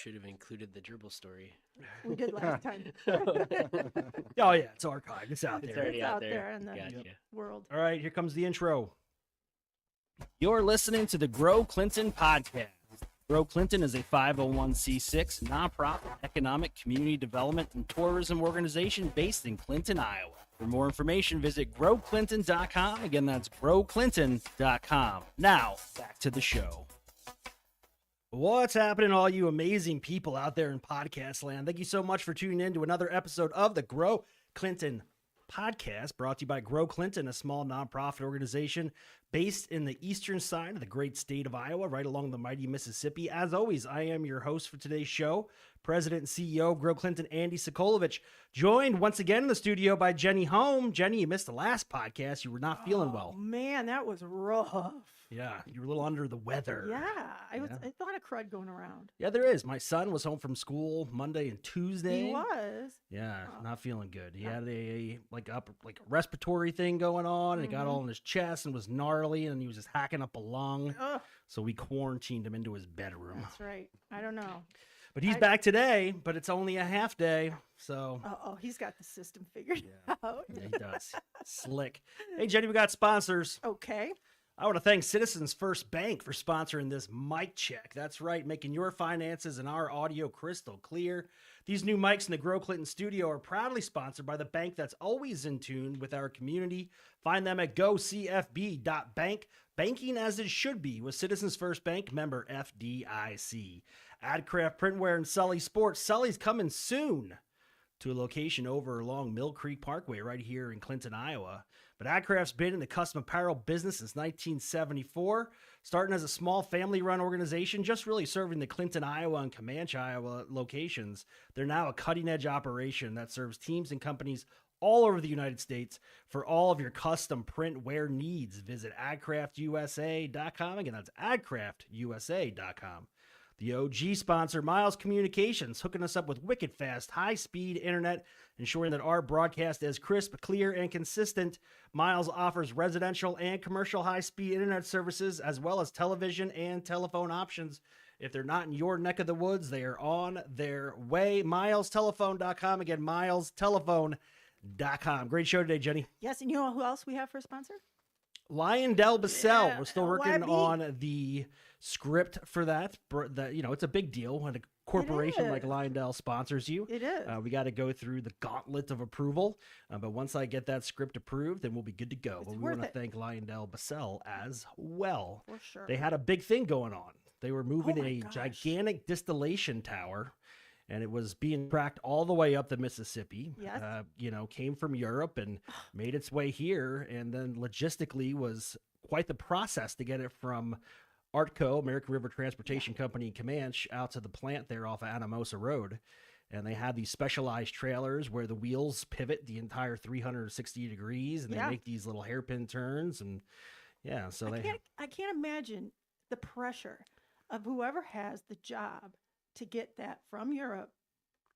Should have included the gerbil story. We did last time. Oh, yeah, it's archived. It's out It's there. already It's out out there. there in the Gotcha. world. All right, here comes the intro. You're listening to the Grow Clinton podcast. Grow Clinton is a 501c6 nonprofit economic, community development, and tourism organization based in Clinton, Iowa. For more information, visit growclinton.com. Again, that's growclinton.com. Now, back to the show. What's happening, all you amazing people out there in podcast land? Thank you so much for tuning in to another episode of the Grow Clinton podcast, brought to you by Grow Clinton, a small nonprofit organization based in the eastern side of the great state of Iowa, right along the mighty Mississippi. As always, I am your host for today's show, President and CEO of Grow Clinton, Andy Sokolovich, joined once again in the studio by Jenny Home. Jenny, you missed the last podcast. You were not feeling well. Man, that was rough. Yeah, you were a little under the weather. Yeah, I was a lot of crud going around. Yeah, there is. My son was home from school Monday and Tuesday. He was. Yeah, not feeling good. He had a respiratory thing going on, and it got all in his chest and was gnarly, and he was just hacking up a lung. Ugh, So we quarantined him into his bedroom. that's right. I don't know. But he's back today, but it's only a half day. So Oh, he's got the system figured out. yeah, he does. Slick. Hey, Jenny, we got sponsors. Okay. I want to thank Citizens First Bank for sponsoring this mic check. That's right, making your finances and our audio crystal clear. These new mics in the Grow Clinton studio are proudly sponsored by the bank that's always in tune with our community. Find them at gocfb.bank. Banking as it should be with Citizens First Bank, member FDIC. Adcraft Printwear and Sully Sports. Sully's coming soon to a location over along Mill Creek Parkway right here in Clinton, Iowa. But Adcraft's been in the custom apparel business since 1974, starting as a small family-run organization, just really serving the Clinton, Iowa and Comanche, Iowa locations. They're now a cutting-edge operation that serves teams and companies all over the United States for all of your custom print wear needs. Visit adcraftusa.com. Again, that's adcraftusa.com. The OG sponsor, Miles Communications, hooking us up with wicked fast, high-speed internet, ensuring that our broadcast is crisp, clear, and consistent. Miles offers residential and commercial high-speed internet services, as well as television and telephone options. If they're not in your neck of the woods, they are on their way. MilesTelephone.com. Again, MilesTelephone.com. Great show today, Jenny. Yes, and you know who else we have for a sponsor? Lionel Bissell. Yeah, We're still working YB. on the script for that. It's a big deal when a corporation like is. Lionel sponsors you. It is. We got to go through the gauntlet of approval. But once I get that script approved, then we'll be good to go. It's But we worth want to it. thank Lionel Bissell as well. For sure. They had a big thing going on. They were moving Oh my a gosh. gigantic distillation tower, and it was being tracked all the way up the Mississippi. Yes. Came from Europe and made its way here, and then logistically was quite the process to get it from ARTCO, American River Transportation Company in Comanche, out to the plant there off of Anamosa Road. And they have these specialized trailers where the wheels pivot the entire 360 degrees, and they make these little hairpin turns. And so I can't imagine the pressure of whoever has the job to get that from Europe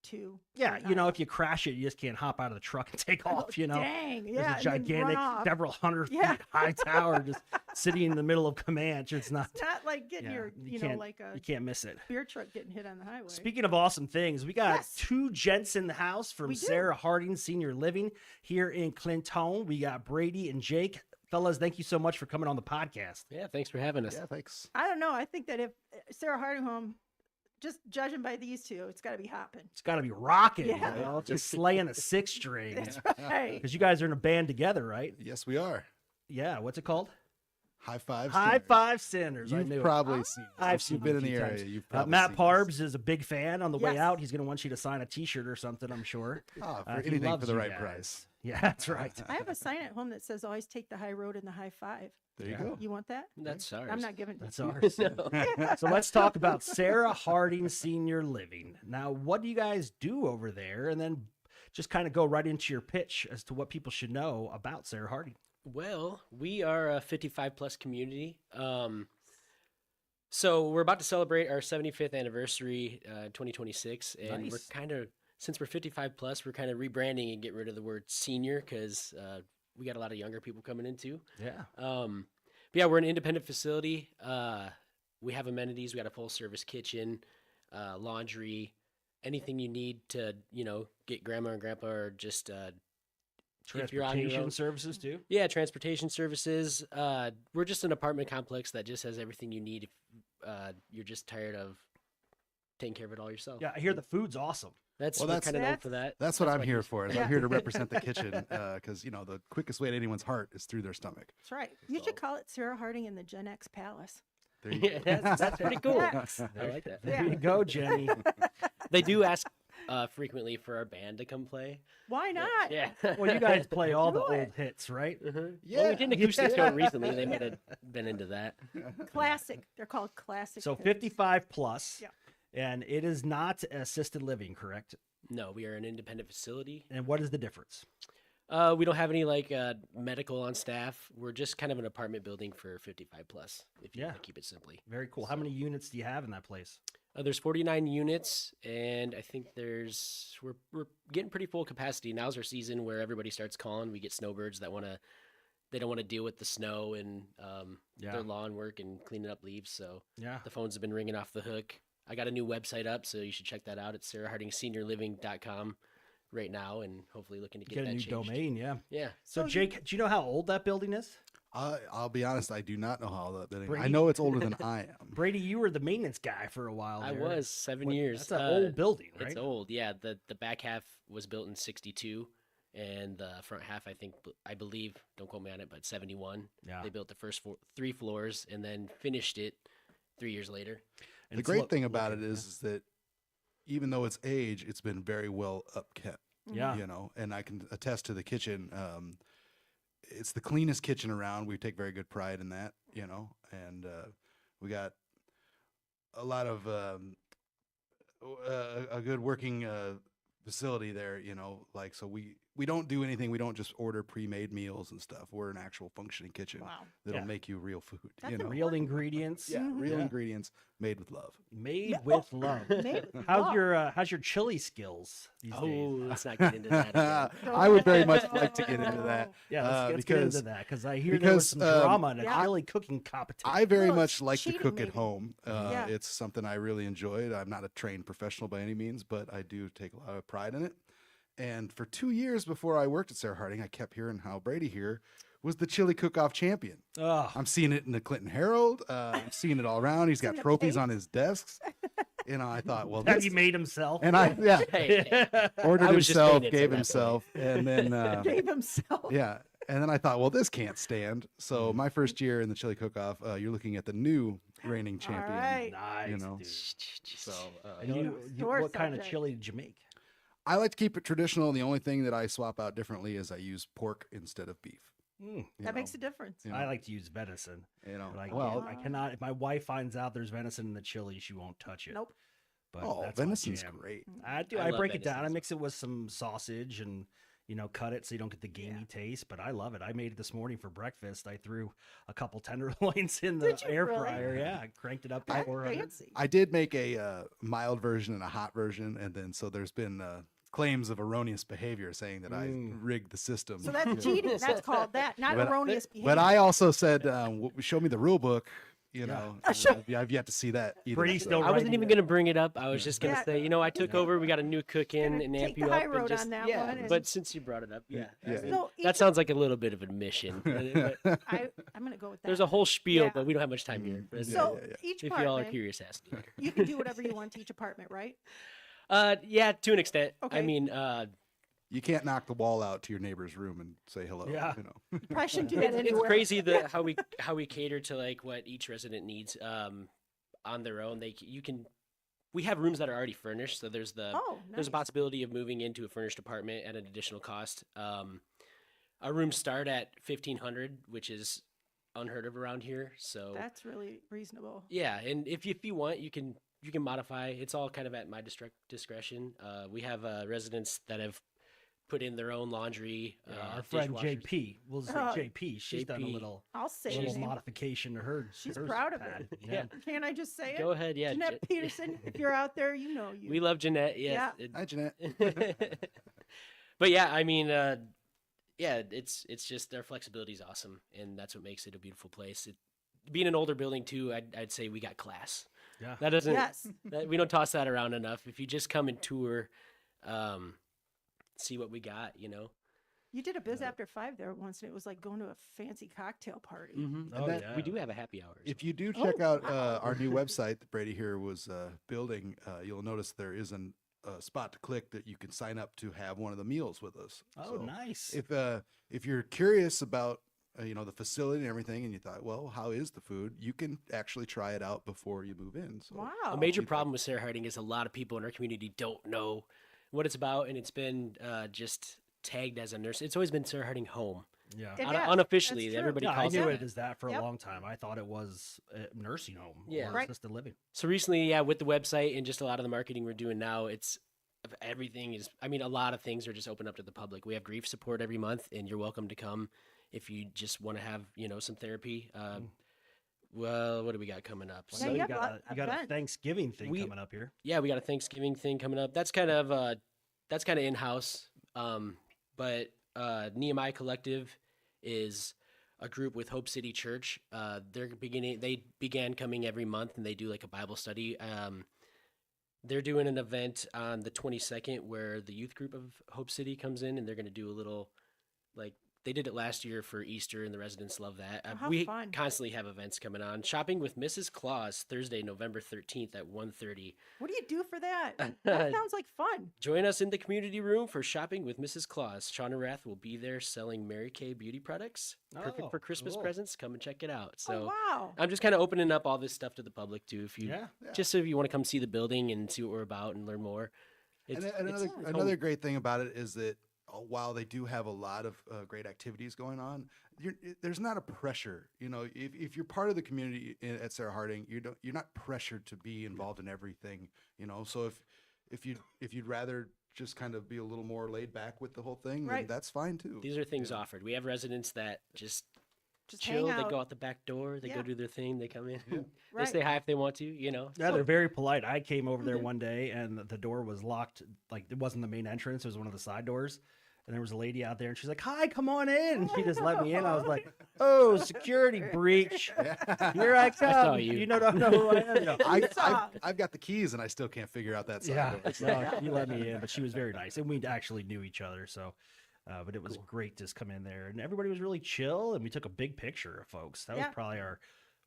to if you crash it, you just can't hop out of the truck and take off, Dang, There's yeah, a gigantic, several hundred feet high tower just sitting in the middle of Comanche. It's not It's not like getting your, you can't miss it. beer truck getting hit on the highway. Speaking of awesome things, we got Yes. two gents in the house from We do. Sarah Harding Senior Living here in Clinton. We got Brady and Jake. Fellas, thank you so much for coming on the podcast. Yeah, thanks for having us. Yeah, thanks. I don't know. I think that if Sarah Hardingham, just judging by these two, it's got to be hopping. It's got to be rocking, Yeah. just slaying a six string. That's right. Because you guys are in a band together, right? Yes, we are. Yeah, what's it called? High Five. High Sinners. Five Sinners. I You've knew it. probably seen it. I've If seen you've been it in a the few area. times. You've probably Matt seen Parbs is a big fan. On the way Yes. out, he's going to want you to sign a T-shirt or something, I'm sure. this. Oh, for He anything loves for the you right guys. price. Yeah, that's right. I have a sign at home that says always take the high road and the high five. There you Yeah. go. You want that? That's ours. I'm not giving it That's to you. ours. No. So let's talk about Sarah Harding Senior Living. Now, what do you guys do over there? And then just kind of go right into your pitch as to what people should know about Sarah Harding. Well, we are a 55 plus community. So we're about to celebrate our 75th anniversary, 2026, and we're Nice. kind of, since we're 55 plus, we're kind of rebranding and get rid of the word senior because we got a lot of younger people coming in too. Yeah. But yeah, we're an independent facility. We have amenities. We got a full service kitchen. laundry, anything you need to, get grandma and grandpa, or just if you're on your Transportation own. services too. Yeah, transportation services. We're just an apartment complex that just has everything you need if you're just tired of taking care of it all yourself. Yeah, I hear the food's awesome. We're kind of known for that. That's what I'm why here he's- for. Is Yeah. I'm here to represent the kitchen because the quickest way to anyone's heart is through their stomach. That's right. You should call it Sarah Harding in the Gen X Palace. There you Yeah, go. that's pretty cool. Yes. I like that. There you go, Jenny. They do ask frequently for our band to come play. Why not? Yeah. Well, you guys play all the Do old it. hits, right? Well, Yeah. we did an acoustic show recently. They might have been into that. Classic. They're called classic. So hits. 55 plus. Yeah. And it is not assisted living, correct? No, we are an independent facility. And what is the difference? We don't have any medical on staff. We're just kind of an apartment building for 55 plus. If you Yeah. want to keep it simply. Very cool. How many units do you have in that place? There's 49 units, and I think we're getting pretty full capacity. Now's our season where everybody starts calling. We get snowbirds that they don't want to deal with the snow and Yeah. their lawn work and cleaning up leaves. So Yeah. the phones have been ringing off the hook. I got a new website up, so you should check that out. It's sarahhardingseniorliving.com right now, and hopefully looking to get Get a that new changed. domain, yeah. Yeah. So, So Jake, do you know how old that building is? I'll be honest. I do not know how that. I Brady- know it's older than I am. Brady, you were the maintenance guy for a while. I there. was 7 What- years. That's an old building, right? It's old, yeah. The back half was built in 62, and the front half, I believe, don't quote me on it, but 71. Yeah. They built the first 3 floors and then finished it 3 years later. And The it's great thing about it looking- is that even though it's age, it's been very well upkept. Yeah. And I can attest to the kitchen. It's the cleanest kitchen around. We take very good pride in that, and we got a lot of a good working facility there, so we don't do anything. We don't just order pre-made meals and stuff. We're an actual functioning kitchen Wow. that'll Yeah. make you real food, That's you know. real ingredients. Yeah, real Yeah. ingredients made with love. Made Yeah. with love. Made with How's love. how's your chili skills these Oh, days? let's not get into that again. I would very much like to get into that. Yeah, let's get because into that because I hear there was some drama in a Yeah. chili cooking competition. I very Well, much it's like to cheating, cook at maybe. home. Yeah. It's something I really enjoyed. I'm not a trained professional by any means, but I do take a lot of pride in it. And for 2 years before I worked at Sarah Harding, I kept hearing how Brady here was the chili cook-off champion. Oh, I'm seeing it in the Clinton Herald. I'm seeing it all around. He's got in the trophies on paper. his desks. I thought, well, have this, you made himself? and I Hey, ordered I was just himself, maintenance at gave that himself, and then Gave himself. yeah. And then I thought, well, this can't stand. So my first year in the chili cook-off, you're looking at the new reigning champion. right. Nice, know. dude. So And Sore what kind of subject. chili did you make? I like to keep it traditional. The only thing that I swap out differently is I use pork instead of beef. Mm, you That know. makes a difference. You I know. like to use venison. Well, I cannot. If my wife finds out there's venison in the chili, she won't touch it. Nope. But oh, that's my venison's jam. great. I do. I I love break it down. I venison. mix it with some sausage and cut it so you don't get the gamey taste. But I love it. I made it this morning for breakfast. I threw a couple tenderloins in the Did you air really? fryer. Yeah, I cranked it up to That's 400. fancy. I did make a mild version and a hot version, and then so there's been claims of erroneous behavior saying that I rigged the system. So that's cheating. That's called that, not But- erroneous behavior. But I also said, show me the rule book. I've yet to see that either. Pretty so- still I wasn't writing even it. going to bring it up. I was just going to Yeah. say, I took over. We got a new cook in Gonna and take amp the you high up. road and just, on that yeah, one and- but since you brought it up, yeah. Yeah. So That sounds like a little bit of admission. But I'm going to go with that. there's a whole spiel, Yeah. but we don't have much time here. But So Yeah. each if y'all are apartment, curious, ask me. you can do whatever you want to each apartment, right? Yeah, to an extent. I Okay. mean, You can't knock the wall out to your neighbor's room and say hello. Yeah. You probably shouldn't do that it's anywhere. crazy how we cater to like what each resident needs on their own. We have rooms that are already furnished, so there's Oh, there's a nice. possibility of moving into a furnished apartment at an additional cost. Our rooms start at $1,500, which is unheard of around here. So That's really reasonable. yeah, and if you want, you can modify. It's all kind of at my discretion. We have residents that have put in their own laundry. Our friend dishwashers. JP, we'll say Oh. JP. She's done a JP. little I'll say little his name. modification to her. She's hers proud of pad. it. Yeah. Can I just say Go it? ahead, yeah. Jeanette Peterson, if you're out there, you know you. We love Jeanette. Yeah. Yes. Hi, Jeanette. But yeah, I mean, yeah, it's just their flexibility is awesome, and that's what makes it a beautiful place. Being an older building too, I'd say we got class. Yeah. That doesn't. Yes. We don't toss that around enough. If you just come and tour, see what we got, you know. You did a biz after 5 there once, and it was like going to a fancy cocktail party. Oh, that- yeah. We do have a happy hour. If so- you do Oh, check out wow. our new website that Brady here was building, you'll notice there is a spot to click that you can sign up to have one of the meals with us. Oh, So nice. if you're curious about the facility and everything, and you thought, well, how is the food? You can actually try it out before you move in. So Wow. a major problem with Sarah Harding is a lot of people in our community don't know what it's about, and it's been just tagged as a nurse. It's always been Sarah Harding Home. Yeah. It Un- is. unofficially, That's true. everybody Yeah, I calls knew it it as that for Yep. a long time. I thought it was a nursing home Yeah. or Right. assisted living. So recently, yeah, with the website and just a lot of the marketing we're doing now, everything is. I mean, a lot of things are just open up to the public. We have grief support every month, and you're welcome to come if you just want to have some therapy. Well, what do we got coming up? Yeah, So you you have a got, lot you got a events. Thanksgiving thing We- coming up here. Yeah, we got a Thanksgiving thing coming up. That's kind of in house. But Nehemiah Collective is a group with Hope City Church. They began coming every month, and they do like a Bible study. They're doing an event on the 22nd where the youth group of Hope City comes in, and they're going to do a little they did it last year for Easter, and the residents love that. Oh, how we fun. constantly have events coming on. Shopping with Mrs. Claus, Thursday, November 13th at 1:30. What do you do for that? That sounds like fun. Join us in the community room for Shopping with Mrs. Claus. Shauna Rath will be there selling Mary Kay beauty products. Perfect Oh, for Christmas cool. presents. Come and check it out. So Oh, wow. I'm just kind of opening up all this stuff to the public too. If you Yeah. just so if you want to come see the building and see what we're about and learn more. And It's, another it's another great thing about it is that while they do have a lot of great activities going on, there's not a pressure. If you're part of the community at Sarah Harding, you're not pressured to be involved in everything. So if you'd rather just kind of be a little more laid back with the whole thing, Right. then that's fine too. These are things offered. We have residents that just hang chill. They out. go out the back door. They Yeah. go do their thing. They come in. They Right. say hi if they want to. Yeah, So- they're very polite. I came over there one day and the door was locked. Like it wasn't the main entrance; it was one of the side doors. And there was a lady out there, and she's like, "Hi, come on in." And she just let me in. I was like, "Oh, security breach! Here I come! saw you. You don't know who I am." No. I've got the keys and I still can't figure out that side. Yeah, door. no, she let me in, but she was very nice, and we actually knew each other. So, but it was great to just come in there, and everybody was really chill, and we took a big picture of folks. That Yeah. was probably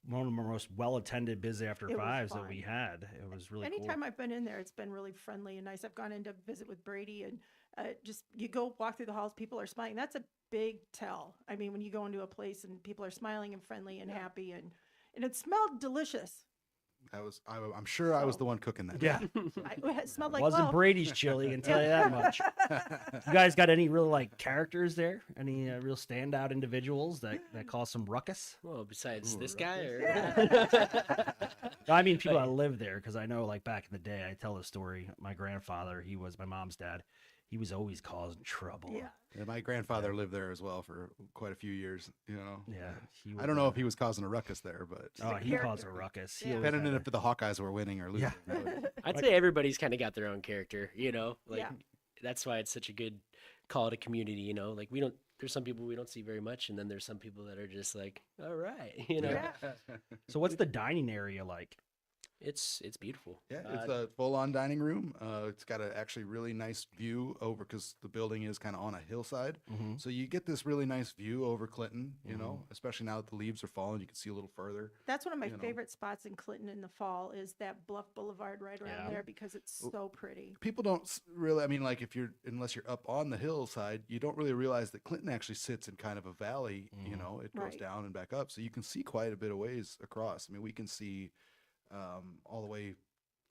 one of our most well attended biz after It was fives that fun. we had. It was really Anytime cool. I've been in there, it's been really friendly and nice. I've gone in to visit with Brady, and just you go walk through the halls, people are smiling. That's a big tell. I mean, when you go into a place and people are smiling and friendly and happy, and it smelled delicious. I'm sure I was the one cooking that. Yeah, It smelled like wasn't love. Brady's chili, I can tell you that much. You guys got any real characters there? Any real standout individuals that cause some ruckus? Well, besides this guy, or No, I mean people that live there, because I know back in the day, I tell the story. My grandfather, he was my mom's dad. He was always causing trouble. Yeah. And my grandfather lived there as well for quite a few years. Yeah. He I don't know if he was causing a ruckus there, but Oh, he caused a character. ruckus. He Yeah. always depending had if the Hawkeyes were winning or losing. I'd say everybody's kind of got their own character. Yeah. That's why it's such a good call to community. There's some people we don't see very much, and then there's some people that are just like, all right, Yeah. So what's the dining area like? It's beautiful. Yeah, it's a full-on dining room. It's got a actually really nice view over because the building is kind of on a hillside. Mhm. So you get this really nice view over Clinton. Especially now that the leaves are falling, you can see a little further. That's one of my You know. favorite spots in Clinton in the fall is that Bluff Boulevard right around Yeah. there because it's so pretty. People don't really. I mean, unless you're up on the hillside, you don't really realize that Clinton actually sits in kind of a valley. It goes Right. down and back up, so you can see quite a bit of ways across. I mean, we can see all the way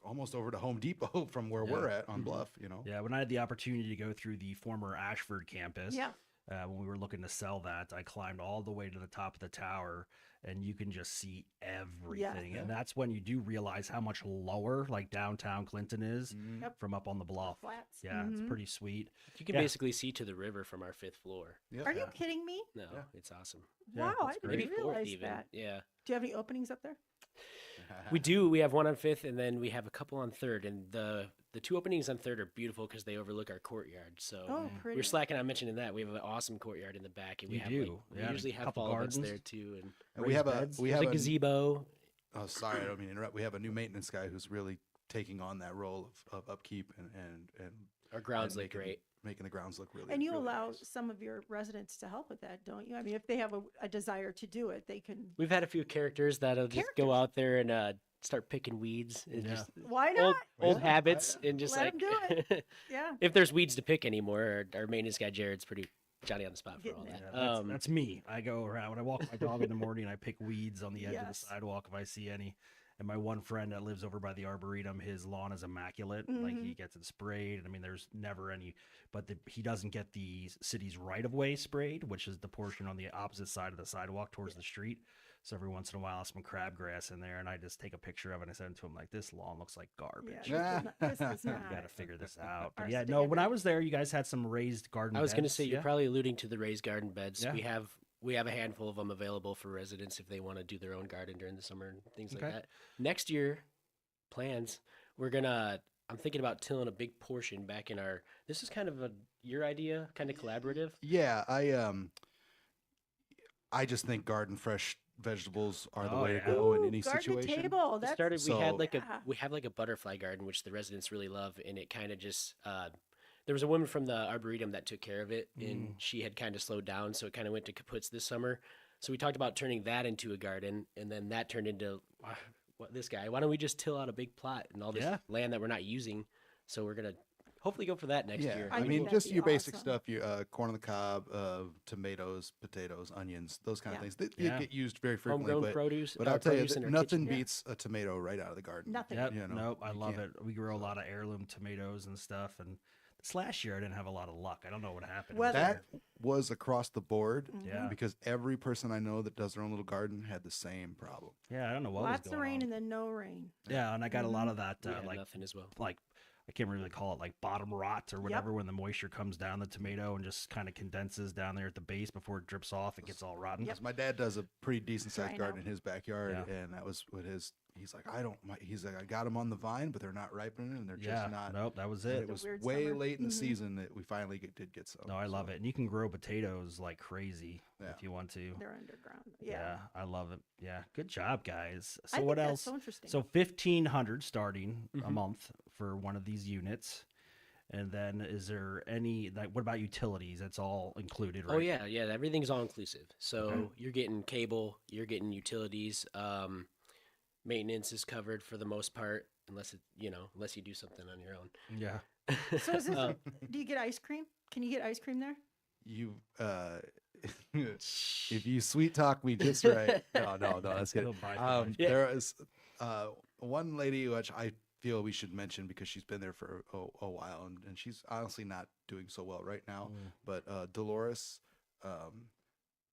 almost over to Home Depot from where we're at on Bluff. Yeah, when I had the opportunity to go through the former Ashford campus, Yeah. when we were looking to sell that, I climbed all the way to the top of the tower, and you can just see everything. And that's when you do realize how much lower downtown Clinton is Yep. from up on the bluff. Flats. Yeah, it's Mhm. pretty sweet. You can Yeah. basically see to the river from our 5th floor. Are you kidding me? No, Yeah. it's awesome. Yeah, Wow, I that's didn't Maybe great. 4th realize even. that. Yeah. Do you have any openings up there? We do. We have one on 5th, and then we have a couple on 3rd. And the 2 openings on 3rd are beautiful because they overlook our courtyard. So Oh, pretty. we're slacking on mentioning that. We have an awesome courtyard in the back, and we You have do. we Yeah, usually a have couple fall events gardens. there too. And And we have Raised beds. we there's have a gazebo. Oh, sorry, I don't mean to interrupt. We have a new maintenance guy who's really taking on that role of upkeep and Our grounds and look great. making the grounds look really. And you really allow nice. some of your residents to help with that, don't you? I mean, if they have a desire to do it, they can. We've had a few characters that'll just go Characters? out there and start picking weeds and Yeah. just Why not? old Yeah, habits and just Let 'em like do Yeah. if there's weeds to pick anymore, our maintenance guy Jared's pretty Johnny on the spot for all Getting that. it. Yeah, that's me. I go around when I walk my dog in the morning. I pick weeds on the edge of the Yes. sidewalk if I see any. And my one friend that lives over by the arboretum, his lawn is immaculate. Like Mm-hmm. he gets it sprayed. I mean, there's never any, but he doesn't get the city's right of way sprayed, which is the portion on the opposite side of the sidewalk towards the street. So every once in a while, some crabgrass in there, and I just take a picture of it and I send it to him like, "This lawn looks like garbage. Yeah, this is You not. got to figure this out." But Our yeah, no. When I standard. was there, you guys had some raised garden. I was going to beds, say you're yeah? probably alluding to the raised garden beds. Yeah. We have a handful of them available for residents if they want to do their own garden during the summer and things like Okay. that. Next year, plans I'm thinking about tilling a big portion back in our. This is kind of your idea, kind of collaborative. Yeah, I just think garden fresh vegetables are the Oh, way yeah. to go in Ooh, any garden to situation. table. It That's started. So- Yeah. We have like a butterfly garden, which the residents really love, and it kind of just. There was a woman from the arboretum that took care of it, and she had kind of slowed down, so it kind of went to kaputs this summer. So we talked about turning that into a garden, and then that turned into what this guy. Why don't we just till out a big plot and all this Yeah. land that we're not using? So we're gonna hopefully go for that next Yeah, year. I I think mean, that'd just be your basic awesome. stuff: your corn on the cob, tomatoes, potatoes, onions, those kind Yeah. of things. They Yeah. get used very frequently, Homegrown but, produce. but I'll tell you, produce in our nothing kitchen. beats a tomato right out of the garden. Nothing. Yep. You know, Nope. I you love can't- it. We grow a lot of heirloom tomatoes and stuff. And this last year, I didn't have a lot of luck. I don't know what happened. Weather. That was across the board. Yeah. Because every person I know that does their own little garden had the same problem. Yeah, I don't know what Lots was of going rain on. and then no rain. Yeah, and I got a lot of that, We had like nothing as well. I can't really call it like bottom rot or whatever when the moisture comes down the tomato and just kind of condenses down there at the base before it drips off. It gets all rotten. Yep. 'Cause my dad does a pretty decent sized Drying garden out. in his backyard, Yeah. and that was what he's like, he's like, I got them on the vine, but they're not ripening, and they're Yeah, just not. nope, that was And it. it was weird way summer. late in the Mhm. season that we finally did get some. No, I love it. And you can grow potatoes like crazy Yeah. if you want to. They're underground. Yeah. Yeah. I love it. Yeah, good job, guys. I So think what that's else? so interesting. So 1,500 starting a Mhm. month for one of these units. And then is there any, like, what about utilities? That's all included, right? Oh yeah, everything's all inclusive. So Okay. you're getting cable, you're getting utilities, maintenance is covered for the most part, unless you do something on your own. Yeah. So is this, Uh, do you get ice cream? Can you get ice cream there? You, if you sweet talk me just right. No, that's good. He'll buy some ice Yeah. There is one lady which I feel we should mention because she's been there for a while, and she's honestly not doing so well right now. Mm. But Dolores,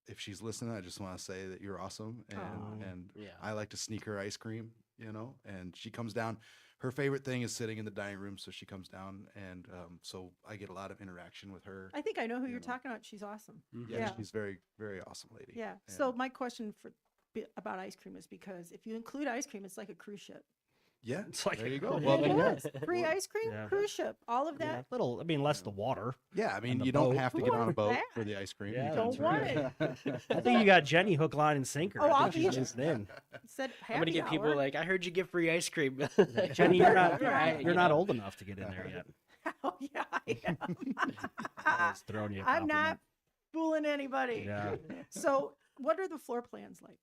if she's listening, I just want to say that you're awesome, Aw. and Yeah. I like to sneak her ice cream, and she comes down. Her favorite thing is sitting in the dining room, so she comes down, and so I get a lot of interaction with her. I think I know who You you're know. talking about. She's awesome. Yeah, Yeah. she's very, very awesome lady. Yeah. And- So my question about ice cream is because if you include ice cream, it's like a cruise ship. yeah, It's like there a you go. cruise Well, ship. then, Yes. yeah. Free ice cream, Yeah. cruise ship, all of that. Little, I mean, less the water. Yeah, I mean, the you don't boat. have to Who get on a wants boat that? for the ice cream. Yeah, You Don't can- want it. I think you got Jenny hook, line, and sinker. Oh, I I'll think she's be- just in. It said I'm gonna happy get people hour. like, I heard you get free ice cream. Jenny, you're not, Right. you're not old enough to get in there yet. Oh yeah, I am. Just throwing you a I'm not compliment. fooling anybody. Yeah. So, what are the floor plans like?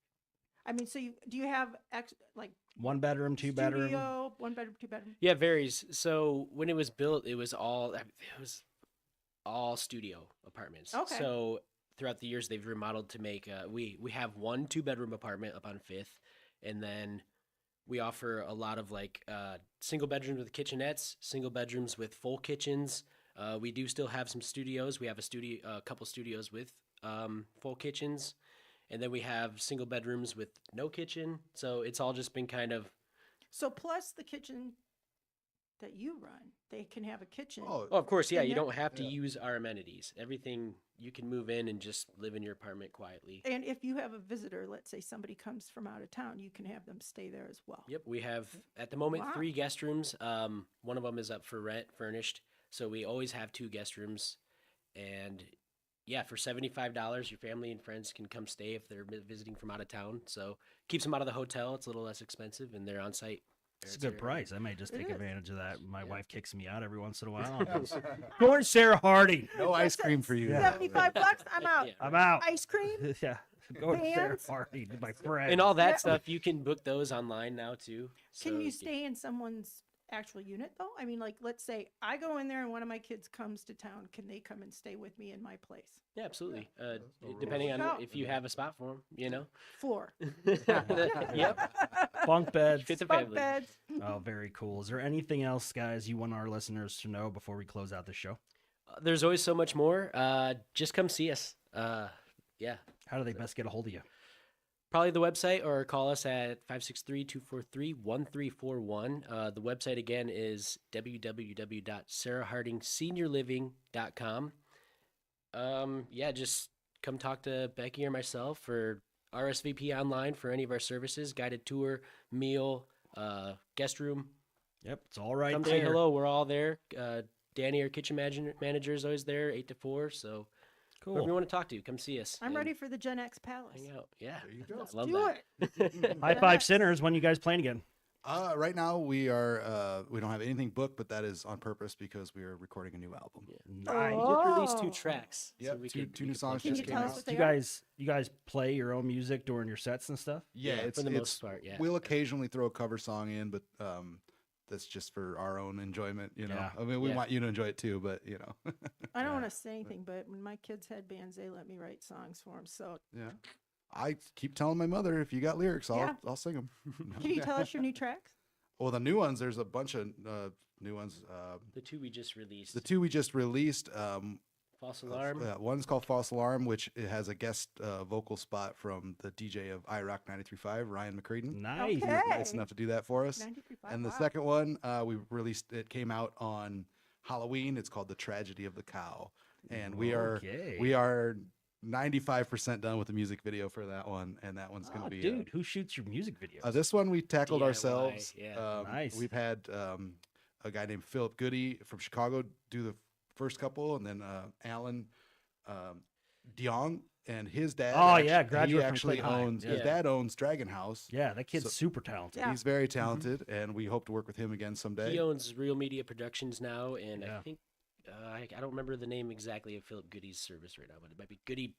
I mean, do you have like 1 bedroom, 2 bedroom. studio, 1 bedroom, 2 bedroom? Yeah, it varies. So when it was built, it was all studio apartments. Okay. So throughout the years, they've remodeled to make. We have 1 2-bedroom apartment up on Fifth, and then we offer a lot of like single bedrooms with kitchenettes, single bedrooms with full kitchens. We do still have some studios. We have a couple studios with full kitchens, and then we have single bedrooms with no kitchen. So it's all just been kind of. So plus the kitchen that you run, they can have a kitchen. Oh, Oh, of course, yeah. And You then- don't have to Yeah. use our amenities. Everything you can move in and just live in your apartment quietly. And if you have a visitor, let's say somebody comes from out of town, you can have them stay there as well. Yep, we have at the moment Wow. 3 guest rooms. One of them is up for rent, furnished. So we always have 2 guest rooms, and yeah, for $75, your family and friends can come stay if they're visiting from out of town. So keeps them out of the hotel. It's a little less expensive, and they're on site. It's a there good at price. I may just It take is. advantage of that. My wife kicks me out every once in a while. Going to Sarah Harding. No ice cream for you. Yeah. $75, I'm out. Yeah. I'm out. Ice cream? Yeah. Go to Sarah Bands? Harding, my friend. And all that Yeah. stuff, you can book those online now too. Can So you stay in someone's actual unit though? I mean, like, let's say I go in there and one of my kids comes to town. Can they come and stay with me in my place? Yeah, absolutely. no rules. Depending on Oh. if you have a spot for them, you know. Floor. Yep. Bunk beds. Fit the Bunk family. beds. Oh, very cool. Is there anything else, guys, you want our listeners to know before we close out the show? There's always so much more. Just come see us. Yeah. How do they best get a hold of you? Probably the website or call us at 563-243-1341. The website again is www.sarahharding.seniorliving.com. Yeah, just come talk to Becky or myself or RSVP online for any of our services, guided tour, meal, guest room. Yep, it's all right Come there. say hello. We're all there. Danny, our kitchen manager, is always there, 8 to 4. So whoever you Cool. want to talk to, come see us. I'm and ready for the Gen X Palace. Hang out. Yeah. There you go. Let's love do that. it. High Five Sinners, when you guys playing again? Right now we are we don't have anything booked, but that is on purpose because we are recording a new album. Nice. We just released 2 Oh. tracks. Yep, we two we new could songs plug Can just you them came tell in. us out. what Do they you are? guys play your own music during your sets and stuff? Yeah, Yeah, it's for the it's- most part, yeah. We'll occasionally throw a cover song in, but that's just for our own enjoyment. You know, Yeah. I mean, we Yeah. want you to enjoy it too, but you know, I don't Yeah. want to say anything, but when my kids had bands, they let me write songs for them. So yeah. I keep telling my mother, if you got lyrics, Yeah. I'll sing them. can you tell us your new tracks? Well, the new ones, there's a bunch of new ones. The 2 we just released. The two we just released. False Alarm. One's called False Alarm, which it has a guest vocal spot from the DJ of iRock 93.5, Ryan McCreadon. Nice. Okay. Nice enough to do that for us. 93.5, And the wow. second one, we released. It came out on Halloween. It's called The Tragedy of the Cow, and we Okay. are 95% done with the music video for that one, and that one's going to Oh, be dude, who shoots your music videos? this one we tackled DIY, ourselves. yeah. Nice. We've had a guy named Philip Goody from Chicago do the first couple, and then Alan DeYoung and his dad. Oh, actu- yeah, he graduate from actually Clinton High. owns. His Yeah. dad owns Dragon House. Yeah, that kid's So- super talented. Yeah. He's very talented, and we hope to work with him again someday. He owns Real Media Productions now, and Yeah. I think I don't remember the name exactly of Philip Goody's service right now, but it might be Goody.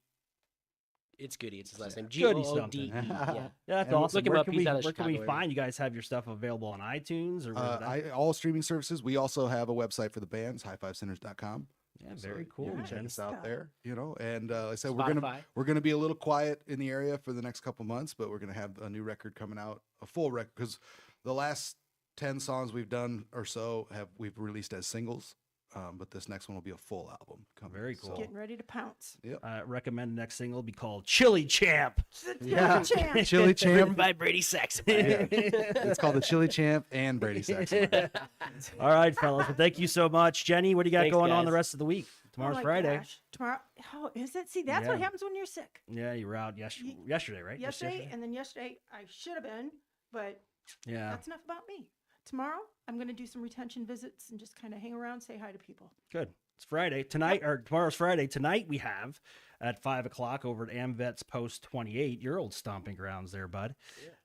It's Goody. It's his last name. Goody Goody. something. Yeah. Yeah, that's And awesome. look him Where up, can he's we, out of where can we Chicago find you guys have your stuff available on iTunes or where's that? All streaming services. We also have a website for the bands, highfivesinners.com. Yeah, So very cool, you can man. check us Stuff. out there, you know. And like I said, Spotify. we're gonna be a little quiet in the area for the next couple months, but we're gonna have a new record coming out, a full record, because the last 10 songs we've done or so we've released as singles. But this next one will be a full album. Coming. Very cool. Getting ready to pounce. Recommend the next single will be called Chili Champ. Yeah. Champ. Chili Written Champ. by Brady Saxophone. It's called the Chili Champ and Brady Saxophone. All right, fellas. Well, thank you so much. Jenny, what do you got Thanks, going on the guys. rest of the week? Oh Tomorrow's my Friday. gosh. Tomorrow. Oh, is it? See, that's what Yeah. happens when you're sick. Yeah, you were out yesterday, right? Just Yesterday, and then yesterday I should have been, but Yeah, that's enough about me. Tomorrow I'm going to do some retention visits and just kind of hang around, say hi to people. good. It's Friday. Tonight, or tomorrow's Friday. Tonight we have at 5 o'clock over at AmVets Post 28, your old stomping grounds there, bud.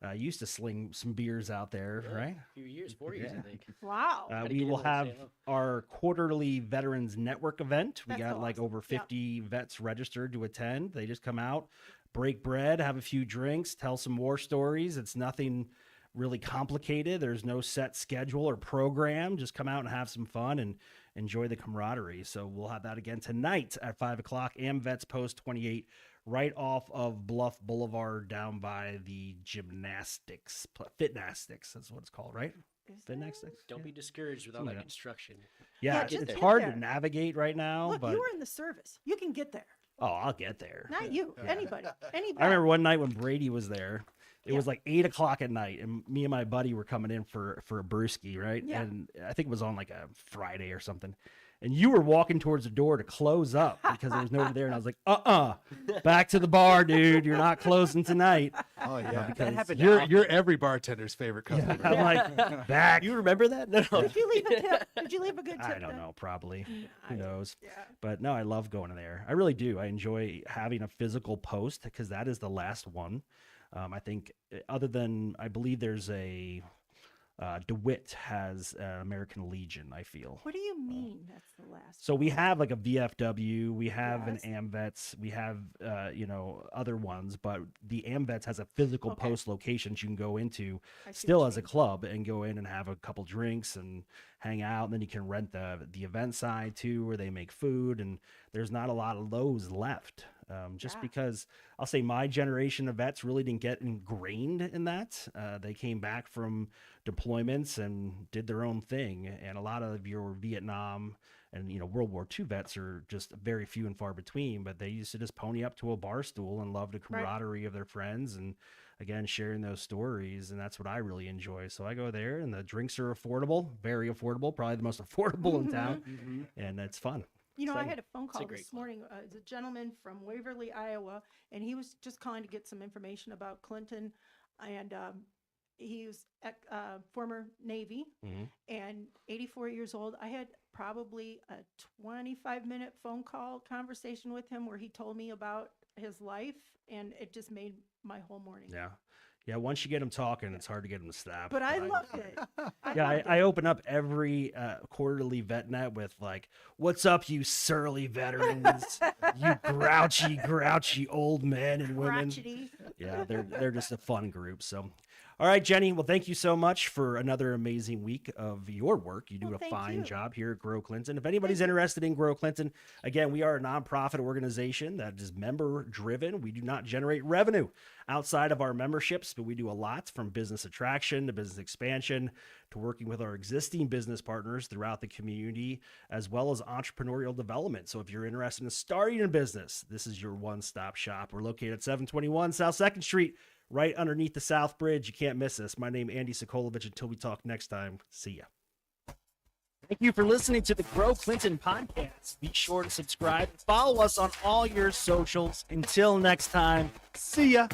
You used to sling some beers out there, right? A few years, 4 years, Yeah. I think. Wow. Gotta We get will in there and have say hello. our quarterly Veterans Network event. We That's got so like awesome. over Yep. 50 vets registered to attend. They just come out, break bread, have a few drinks, tell some war stories. It's nothing really complicated. There's no set schedule or program. Just come out and have some fun and enjoy the camaraderie. So we'll have that again tonight at 5 o'clock. AmVets Post 28, right off of Bluff Boulevard down by the Fitnastics. That's what it's called, right? Is there- Fitnastics. Don't be discouraged with all Something that like that. construction. Yeah, Yeah, it's, just it's get hard there. to navigate right now, Look, but you were in the service. You can get there. oh, I'll get there. Not you. Anybody. Anybody. I remember one night when Brady was there. It Yeah. was like 8 o'clock at night, and me and my buddy were coming in for a brewski, right? Yeah. And I think it was on like a Friday or something. and you were walking towards the door to close up because there was nobody there. And I was like, back to the bar, dude. You're not closing tonight. Oh yeah, Because happened you're every bartender's favorite customer. I'm like, back. You remember that? No. Did you leave a tip? Did you leave a good tip? I don't know, probably. I- Who knows? Yeah. But no, I love going there. I really do. I enjoy having a physical post because that is the last one. I think other than, I believe there's a, DeWitt has American Legion, I feel. What do you mean? That's the last. So we have like a VFW, we have Yes. an AmVets, we have, other ones, but the AmVets has a physical Okay. post location you can go into I see still what as you a club and go in and have a couple drinks and hang out. And then you can rent the event side too, where they make food. And there's not a lot of those left. Just Yeah. because I'll say my generation of vets really didn't get ingrained in that. They came back from deployments and did their own thing. And a lot of your Vietnam and, World War II vets are just very few and far between, but they used to just pony up to a bar stool and love the camaraderie of their friends. And again, sharing those stories. And that's what I really enjoy. So I go there and the drinks are affordable, very affordable, probably the most affordable in town. And it's fun. You know, I Exciting. had a phone call great this club. morning. It's a gentleman from Waverly, Iowa, and he was just calling to get some information about Clinton. And he was former Navy Mhm. and 84 years old. I had probably a 25-minute phone call conversation with him where he told me about his life, and it just made my whole morning. Yeah. Yeah. Once you get them talking, it's hard to get them to stop. But I loved it. I open up every quarterly vet net with like, "What's up, you surly veterans? You grouchy old men and women." Crotchety. Yeah, they're just a fun group. So, all right, Jenny. Well, thank you so much for another amazing week of your work. You do Well, a thank fine you. job here at Grow Clinton. If anybody's interested in Grow Clinton, again, we are a nonprofit organization that is member driven. We do not generate revenue outside of our memberships, but we do a lot from business attraction to business expansion to working with our existing business partners throughout the community, as well as entrepreneurial development. So if you're interested in starting a business, this is your one-stop shop. We're located at 721 South 2nd Street, right underneath the South Bridge. You can't miss us. My name is Andy Sokolovich. Until we talk next time, see ya. Thank you for listening to the Grow Clinton podcast. Be sure to subscribe and follow us on all your socials. Until next time, see ya.